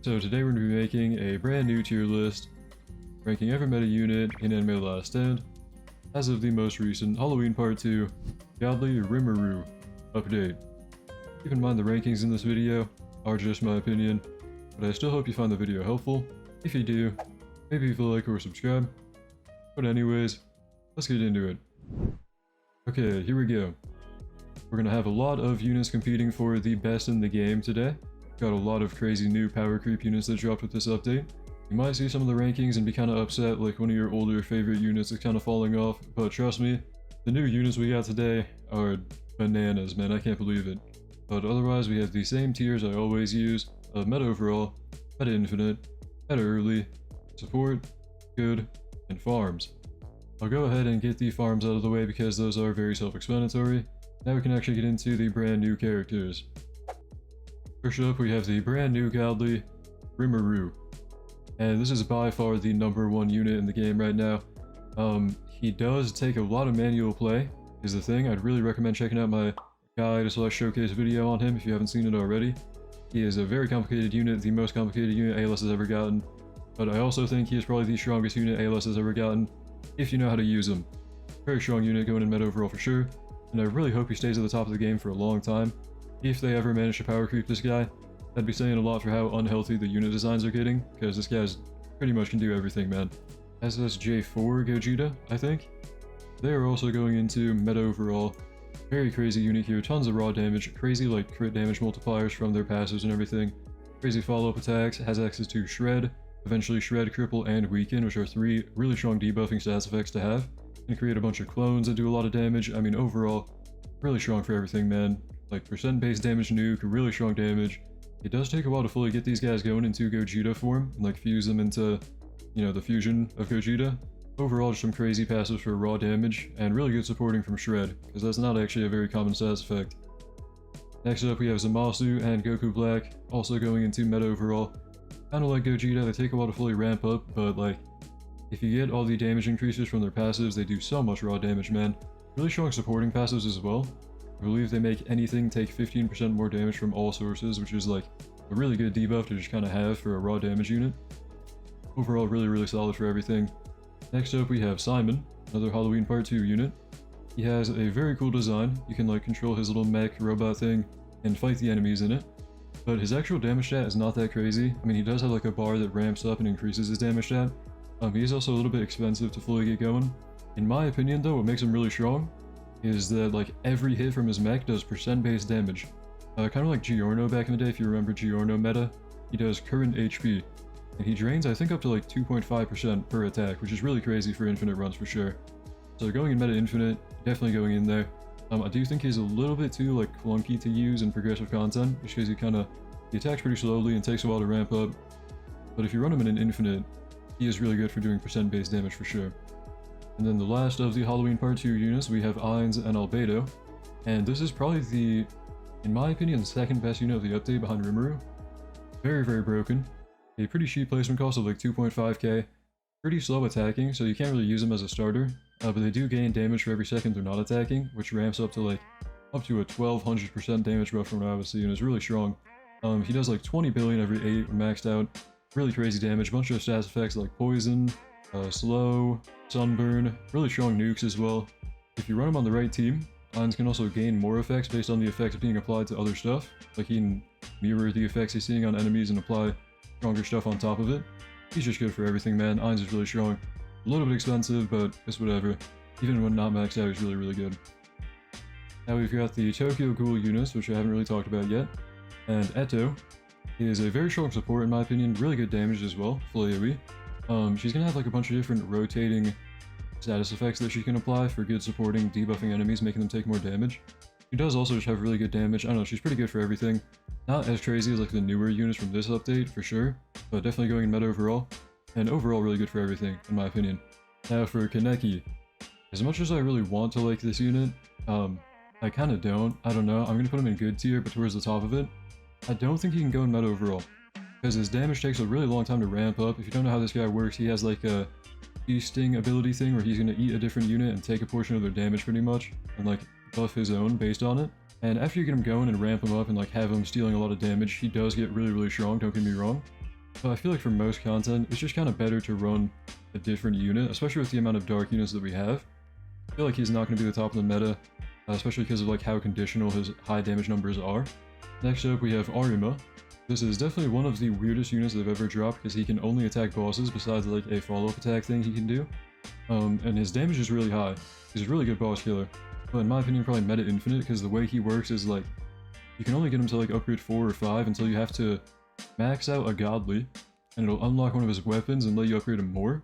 So today we're going to be making a brand new tier list, ranking every meta unit in Anime Last Stand, as of the most recent Halloween Part 2 Godly Rimuru update. Keep in mind the rankings in this video are just my opinion, but I still hope you find the video helpful. If you do, maybe leave a like or subscribe. But anyways, let's get into it. Okay, here we go. We're going to have a lot of units competing for the best in the game today. Got a lot of crazy new power creep units that dropped with this update. You might see some of the rankings and be kind of upset, like one of your older favorite units is kind of falling off, but trust me, the new units we got today are bananas, man, I can't believe it. But otherwise, we have the same tiers I always use of Meta Overall, Meta Infinite, Meta Early, Support, Good, and Farms. I'll go ahead and get the farms out of the way because those are very self-explanatory. Now we can actually get into the brand new characters. First up, we have the brand new Godly Rimuru, and this is by far the #1 unit in the game right now. He does take a lot of manual play, is the thing. I'd really recommend checking out my guide/showcase video on him if you haven't seen it already. He is a very complicated unit, the most complicated unit ALS has ever gotten, but I also think he is probably the strongest unit ALS has ever gotten, if you know how to use him. Very strong unit going in Meta Overall for sure, and I really hope he stays at the top of the game for a long time. If they ever manage to power creep this guy, that'd be saying a lot for how unhealthy the unit designs are getting, because this guy's pretty much can do everything, man. SSJ4 Gogeta, I think. They are also going into Meta Overall. Very crazy unit here, tons of raw damage, crazy like crit damage multipliers from their passives and everything. Crazy follow-up attacks, has access to Shred, eventually Shred, Cripple, and Weaken, which are 3 really strong debuffing stats effects to have. And create a bunch of clones that do a lot of damage. I mean, overall, really strong for everything, man. Like percent-based damage nuke, really strong damage. It does take a while to fully get these guys going into Gogeta form, and like fuse them into, you know, the fusion of Gogeta. Overall, just some crazy passives for raw damage, and really good supporting from Shred, because that's not actually a very common stats effect. Next up, we have Zamasu and Goku Black, also going into Meta Overall. Kinda like Gogeta, they take a while to fully ramp up, but like, if you get all the damage increases from their passives, they do so much raw damage, man. Really strong supporting passives as well. I believe they make anything take 15% more damage from all sources, which is like a really good debuff to just kind of have for a raw damage unit. Overall, really solid for everything. Next up, we have Simon, another Halloween Part 2 unit. He has a very cool design. You can like control his little mech robot thing and fight the enemies in it. But his actual damage stat is not that crazy. I mean, he does have like a bar that ramps up and increases his damage stat. He is also a little bit expensive to fully get going. In my opinion though, what makes him really strong is that like every hit from his mech does percent-based damage. Kind of like Giorno back in the day, if you remember Giorno meta. He does current HP, and he drains I think up to like 2.5% per attack, which is really crazy for infinite runs for sure. So going in Meta Infinite, definitely going in there. I do think he's a little bit too like clunky to use in progressive content, just because he attacks pretty slowly and takes a while to ramp up. But if you run him in an Infinite, he is really good for doing percent-based damage for sure. And then the last of the Halloween Part 2 units, we have Ainz and Albedo. And this is probably the, in my opinion, the second best unit of the update behind Rimuru. Very broken. A pretty cheap placement cost of like 2.5k. Pretty slow attacking, so you can't really use them as a starter. But they do gain damage for every second they're not attacking, which ramps up to a 1200% damage buff from what I was seeing. It's really strong. He does like 20 billion every 8 when maxed out. Really crazy damage, bunch of stats effects like poison, slow, sunburn, really strong nukes as well. If you run him on the right team, Ainz can also gain more effects based on the effects being applied to other stuff. Like he can mirror the effects he's seeing on enemies and apply stronger stuff on top of it. He's just good for everything, man. Ainz is really strong. A little bit expensive, but it's whatever. Even when not maxed out, he's really good. Now we've got the Tokyo Ghoul units, which I haven't really talked about yet. And Eto is a very strong support in my opinion, really good damage as well, full AoE. She's gonna have like a bunch of different rotating status effects that she can apply for good supporting, debuffing enemies, making them take more damage. She does also just have really good damage. I don't know, she's pretty good for everything. Not as crazy as like the newer units from this update, for sure, but definitely going in Meta Overall. And overall really good for everything, in my opinion. Now for Kaneki. As much as I really want to like this unit, I kinda don't. I don't know, I'm gonna put him in good tier, but towards the top of it. I don't think he can go in Meta Overall, because his damage takes a really long time to ramp up. If you don't know how this guy works, he has like a feasting ability thing where he's going to eat a different unit and take a portion of their damage pretty much, and like buff his own based on it. And after you get him going and ramp him up and like have him stealing a lot of damage, he does get really strong, don't get me wrong. But I feel like for most content, it's just kind of better to run a different unit, especially with the amount of dark units that we have. I feel like he's not going to be the top of the meta, especially because of like how conditional his high damage numbers are. Next up, we have RIMURU. This is definitely one of the weirdest units that I've ever dropped because he can only attack bosses besides like a follow-up attack thing he can do. And his damage is really high. He's a really good boss killer. But in my opinion, probably meta infinite because the way he works is like, you can only get him to like upgrade 4 or 5 until you have to max out a godly, and it'll unlock one of his weapons and let you upgrade him more.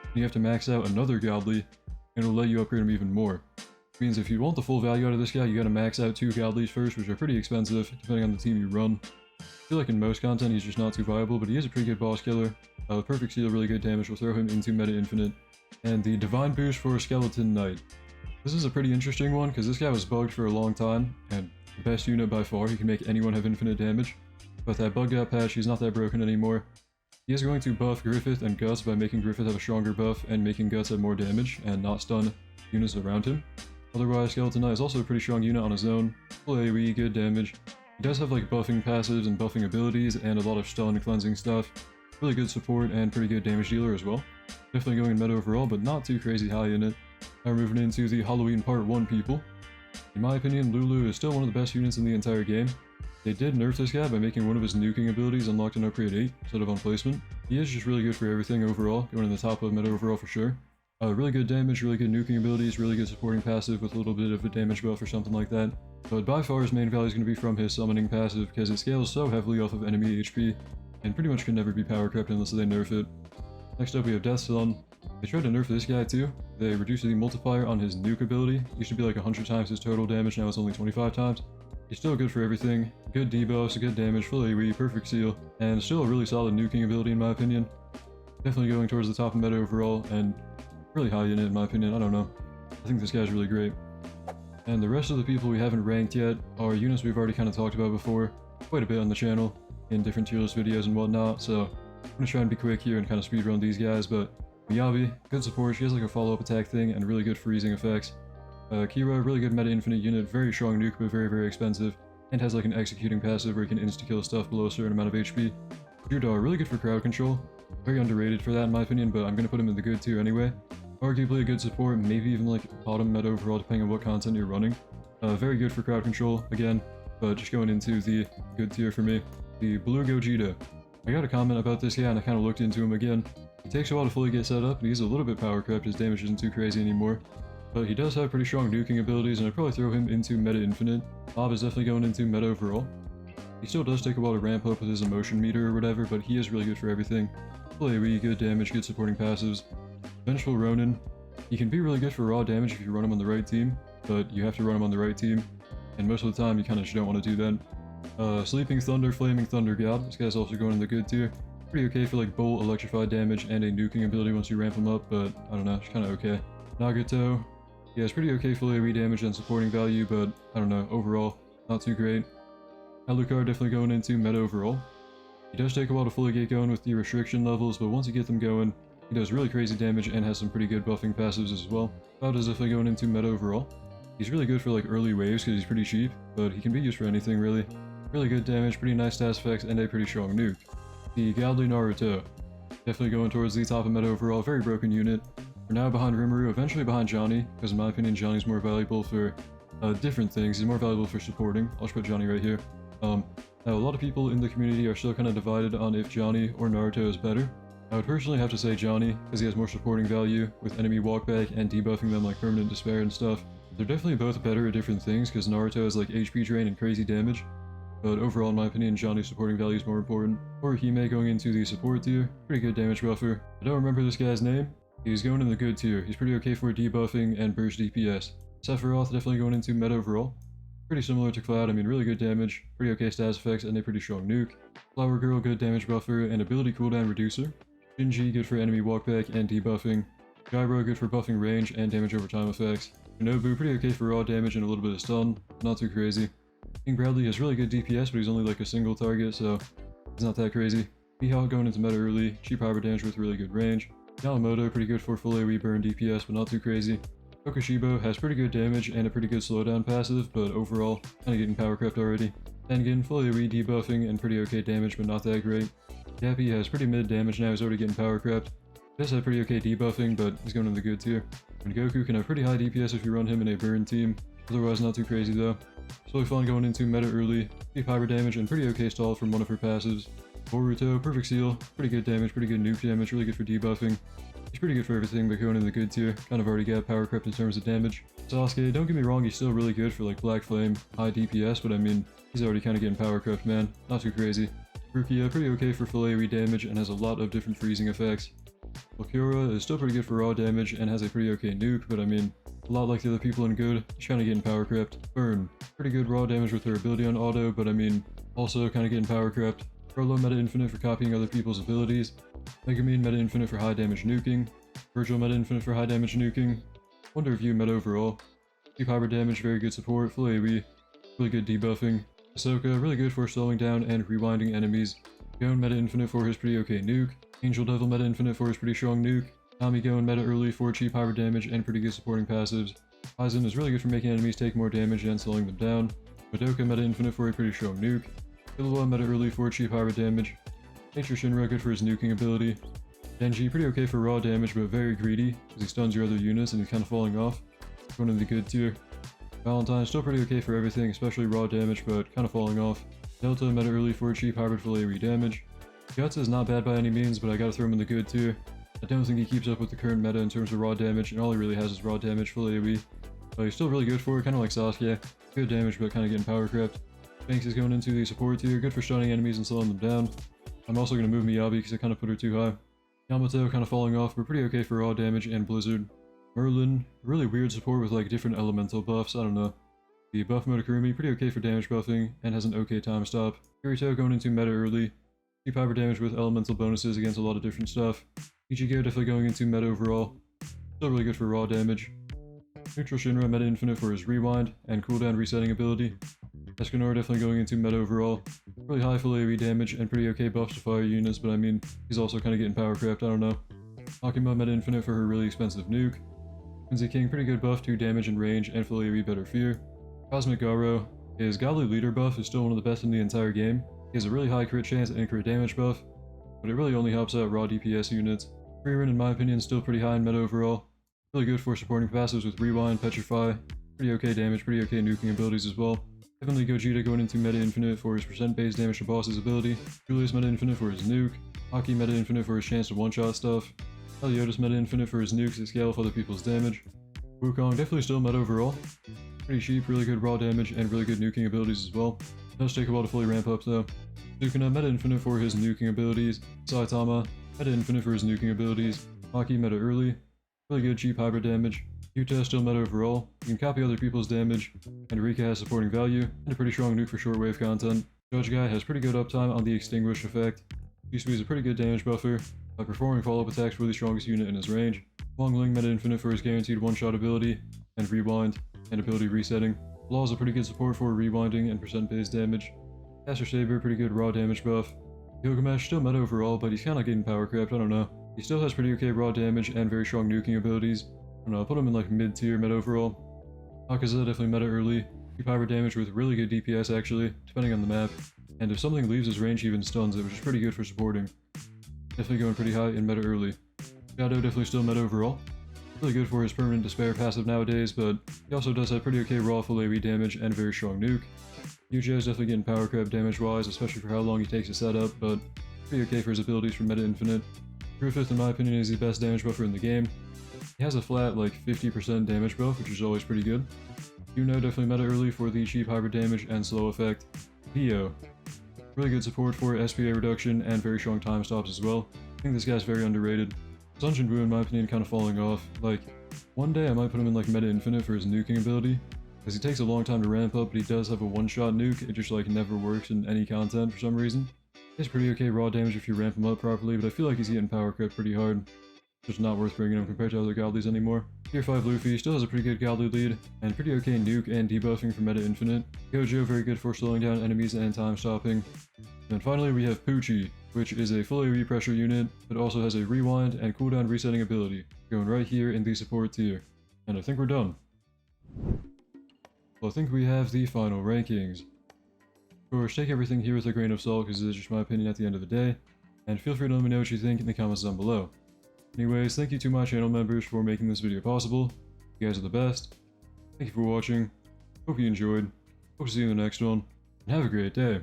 And you have to max out another godly, and it'll let you upgrade him even more. Which means if you want the full value out of this guy, you gotta max out 2 godlies first, which are pretty expensive, depending on the team you run. I feel like in most content he's just not too viable, but he is a pretty good boss killer. Perfect Seal, really good damage, will throw him into meta infinite. And the Divine Boost for Skeleton Knight. This is a pretty interesting one, because this guy was bugged for a long time, and the best unit by far. He can make anyone have infinite damage. But that bug got patched, he's not that broken anymore. He is going to buff Griffith and Guts by making Griffith have a stronger buff and making Guts have more damage and not stun units around him. Otherwise, Skeleton Knight is also a pretty strong unit on his own. Full AoE, good damage. He does have like buffing passives and buffing abilities and a lot of stun cleansing stuff. Really good support and pretty good damage dealer as well. Definitely going meta overall, but not too crazy high in it. Now we're moving into the Halloween Part 1 people. In my opinion, Lulu is still one of the best units in the entire game. They did nerf this guy by making one of his nuking abilities unlocked in upgrade 8 instead of on placement. He is just really good for everything overall, going in the top of meta overall for sure. Really good damage, really good nuking abilities, really good supporting passive with a little bit of a damage buff or something like that. But by far his main value is going to be from his summoning passive because it scales so heavily off of enemy HP and pretty much can never be power crept unless they nerf it. Next up we have Death's Son. They tried to nerf this guy too. They reduced the multiplier on his nuke ability. It used to be like 100 times his total damage, now it's only 25 times. He's still good for everything. Good debuffs, good damage, full AoE, perfect seal, and still a really solid nuking ability in my opinion. Definitely going towards the top of meta overall, and really high in it in my opinion, I don't know. I think this guy's really great. And the rest of the people we haven't ranked yet are units we've already kind of talked about before, quite a bit on the channel, in different tier list videos and whatnot, so I'm going to try and be quick here and kind of speedrun these guys, but Miyabi, good support, she has like a follow-up attack thing and really good freezing effects. Kira, really good meta infinite unit, very strong nuke but very very expensive, and has like an executing passive where he can insta-kill stuff below a certain amount of HP. Judar, really good for crowd control, very underrated for that in my opinion, but I'm going to put him in the good tier anyway. Arguably a good support, maybe even like bottom meta overall depending on what content you're running. Very good for crowd control, again, but just going into the good tier for me. The Blue Gogeta. I got a comment about this guy and I kind of looked into him again. He takes a while to fully get set up and he's a little bit power crept, his damage isn't too crazy anymore. But he does have pretty strong nuking abilities and I'd probably throw him into meta infinite. Bob is definitely going into meta overall. He still does take a while to ramp up with his emotion meter or whatever, but he is really good for everything. Full AoE, good damage, good supporting passives. Vengeful Ronin. He can be really good for raw damage if you run him on the right team, but you have to run him on the right team, and most of the time you kind of just don't want to do that. Sleeping Thunder, Flaming Thunder God. This guy's also going in the good tier. Pretty okay for like bolt, electrified damage, and a nuking ability once you ramp him up, but I don't know, it's kind of okay. Nagato. Yeah, it's pretty okay for AoE damage and supporting value, but I don't know, overall, not too great. Alucard definitely going into meta overall. He does take a while to fully get going with the restriction levels, but once you get them going, he does really crazy damage and has some pretty good buffing passives as well. Cloud is definitely going into meta overall. He's really good for like early waves because he's pretty cheap, but he can be used for anything really. Really good damage, pretty nice stats effects, and a pretty strong nuke. The Godly Naruto. Definitely going towards the top of meta overall, very broken unit. We're now behind Rimuru, eventually behind Johnny, because in my opinion Johnny's more valuable for different things. He's more valuable for supporting. I'll just put Johnny right here. Now a lot of people in the community are still kind of divided on if Johnny or Naruto is better. I would personally have to say Johnny, because he has more supporting value with enemy walkback and debuffing them like Permanent Despair and stuff. They're definitely both better at different things, because Naruto has like HP drain and crazy damage. But overall, in my opinion, Johnny's supporting value is more important. Orihime going into the support tier, pretty good damage buffer. I don't remember this guy's name. He's going in the good tier. He's pretty okay for debuffing and burst DPS. Sephiroth definitely going into meta overall. Pretty similar to Cloud, I mean really good damage, pretty okay stats effects, and a pretty strong nuke. Flower Girl, good damage buffer and ability cooldown reducer. Shinji, good for enemy walkback and debuffing. Gyro, good for buffing range and damage over time effects. Shinobu, pretty okay for raw damage and a little bit of stun, not too crazy. King Bradley has really good DPS, but he's only like a single target, so it's not that crazy. Mihawk going into meta early, cheap hybrid damage with really good range. Yamamoto, pretty good for full AoE burn DPS, but not too crazy. Kokushibo has pretty good damage and a pretty good slowdown passive, but overall, kinda getting power crept already. Tengen, full AoE debuffing and pretty okay damage, but not that great. Gappy has pretty mid damage now, he's already getting power crept. He does have pretty okay debuffing, but he's going in the good tier. And Goku can have pretty high DPS if you run him in a burn team, otherwise not too crazy though. It's really fun going into meta early, deep hyper damage, and pretty okay stall from one of her passives. Boruto, perfect seal, pretty good damage, pretty good nuke damage, really good for debuffing. He's pretty good for everything, but going in the good tier, kind of already got power crept in terms of damage. Sasuke, don't get me wrong, he's still really good for like Black Flame, high DPS, but I mean, he's already kind of getting power crept, man. Not too crazy. Rukia, pretty okay for full AoE damage and has a lot of different freezing effects. Okura is still pretty good for raw damage and has a pretty okay nuke, but I mean, a lot like the other people in good, she's kind of getting power crept. Burn, pretty good raw damage with her ability on auto, but I mean, also kind of getting power crept. Frollo meta infinite for copying other people's abilities. Megumin meta infinite for high damage nuking. Virgil meta infinite for high damage nuking. Wonder Review meta overall. Deep hyper damage, very good support, full AoE, really good debuffing. Ahsoka, really good for slowing down and rewinding enemies. Gon meta infinite for his pretty okay nuke. Angel Devil meta infinite for his pretty strong nuke. Tommy Gon meta early for cheap hyper damage and pretty good supporting passives. Aizen is really good for making enemies take more damage and slowing them down. Madoka meta infinite for a pretty strong nuke. Killua meta early for cheap hyper damage. Nature Shinra good for his nuking ability. Denji pretty okay for raw damage but very greedy because he stuns your other units and he's kind of falling off. Going in the good tier. Valentine still pretty okay for everything, especially raw damage, but kind of falling off. Delta meta early for cheap hybrid full AoE damage. Guts is not bad by any means, but I gotta throw him in the good tier. I don't think he keeps up with the current meta in terms of raw damage, and all he really has is raw damage full AoE. But he's still really good for it, kind of like Sasuke. Good damage, but kind of getting power crept. Shanks is going into the support tier, good for stunning enemies and slowing them down. I'm also going to move Miyabi because I kind of put her too high. Yamato kind of falling off, but pretty okay for raw damage and Blizzard. Merlin, really weird support with like different elemental buffs, I don't know. The buff Motokurumi, pretty okay for damage buffing, and has an okay time stop. Kirito going into meta early. Cheap hyper damage with elemental bonuses against a lot of different stuff. Ichigo definitely going into meta overall. Still really good for raw damage. Neutral Shinra meta infinite for his rewind and cooldown resetting ability. Escanor definitely going into meta overall. Really high full AoE damage and pretty okay buffs to fire units, but I mean, he's also kind of getting power crept, I don't know. Akuma meta infinite for her really expensive nuke. Quincy King pretty good buff to damage and range and full AoE better fear. Cosmic Garo, his Godly Leader buff is still one of the best in the entire game. He has a really high crit chance and crit damage buff, but it really only helps out raw DPS units. Frieren in my opinion is still pretty high in meta overall. Really good for supporting passives with Rewind, Petrify, pretty okay damage, pretty okay nuking abilities as well. Heavenly Gogeta going into meta infinite for his percent base damage to bosses ability. Julius meta infinite for his nuke. Aki meta infinite for his chance to one-shot stuff. Heliotis meta infinite for his nukes that scale off other people's damage. Wukong definitely still meta overall. Pretty cheap, really good raw damage, and really good nuking abilities as well. It does take a while to fully ramp up though. Sukuna meta infinite for his nuking abilities. Saitama meta infinite for his nuking abilities. Maki meta early. Really good cheap hybrid damage. Yuta still meta overall. You can copy other people's damage, and Rika has supporting value, and a pretty strong nuke for shortwave content. Judge Guy has pretty good uptime on the Extinguish effect. Jisui is a pretty good damage buffer, by performing follow-up attacks for the strongest unit in his range. Wong Ling meta infinite for his guaranteed one-shot ability, and rewind, and ability resetting. Law is a pretty good support for rewinding and percent base damage. Caster Saber, pretty good raw damage buff. Gilgamesh still meta overall, but he's kinda getting power crept, I don't know. He still has pretty okay raw damage and very strong nuking abilities. I don't know, I'll put him in like mid-tier meta overall. Akaza definitely meta early. Keep hybrid damage with really good DPS actually, depending on the map. And if something leaves his range, he even stuns it, which is pretty good for supporting. Definitely going pretty high in meta early. Shadow definitely still meta overall. Really good for his permanent despair passive nowadays, but he also does have pretty okay raw full AoE damage and a very strong nuke. Yuja is definitely getting power crept damage wise, especially for how long he takes to set up, but pretty okay for his abilities for meta infinite. Griffith in my opinion is the best damage buffer in the game. He has a flat like 50% damage buff, which is always pretty good. Yuno definitely meta early for the cheap hybrid damage and slow effect. Dio. Really good support for SPA reduction and very strong time stops as well. I think this guy's very underrated. Sun Jinwoo in my opinion kind of falling off. Like, one day I might put him in like meta infinite for his nuking ability, because he takes a long time to ramp up, but he does have a one-shot nuke, it just like never works in any content for some reason. He has pretty okay raw damage if you ramp him up properly, but I feel like he's getting power crept pretty hard. Just not worth bringing him compared to other godlies anymore. Tier 5 Luffy still has a pretty good godly lead, and pretty okay nuke and debuffing for meta infinite. Gojo very good for slowing down enemies and time stopping. And finally we have Poochie, which is a full AoE pressure unit, but also has a rewind and cooldown resetting ability, going right here in the support tier. And I think we're done. Well, I think we have the final rankings. Of course, take everything here with a grain of salt, because this is just my opinion at the end of the day. and feel free to let me know what you think in the comments down below. Anyways, thank you to my channel members for making this video possible. You guys are the best. Thank you for watching. Hope you enjoyed. Hope to see you in the next one, and have a great day.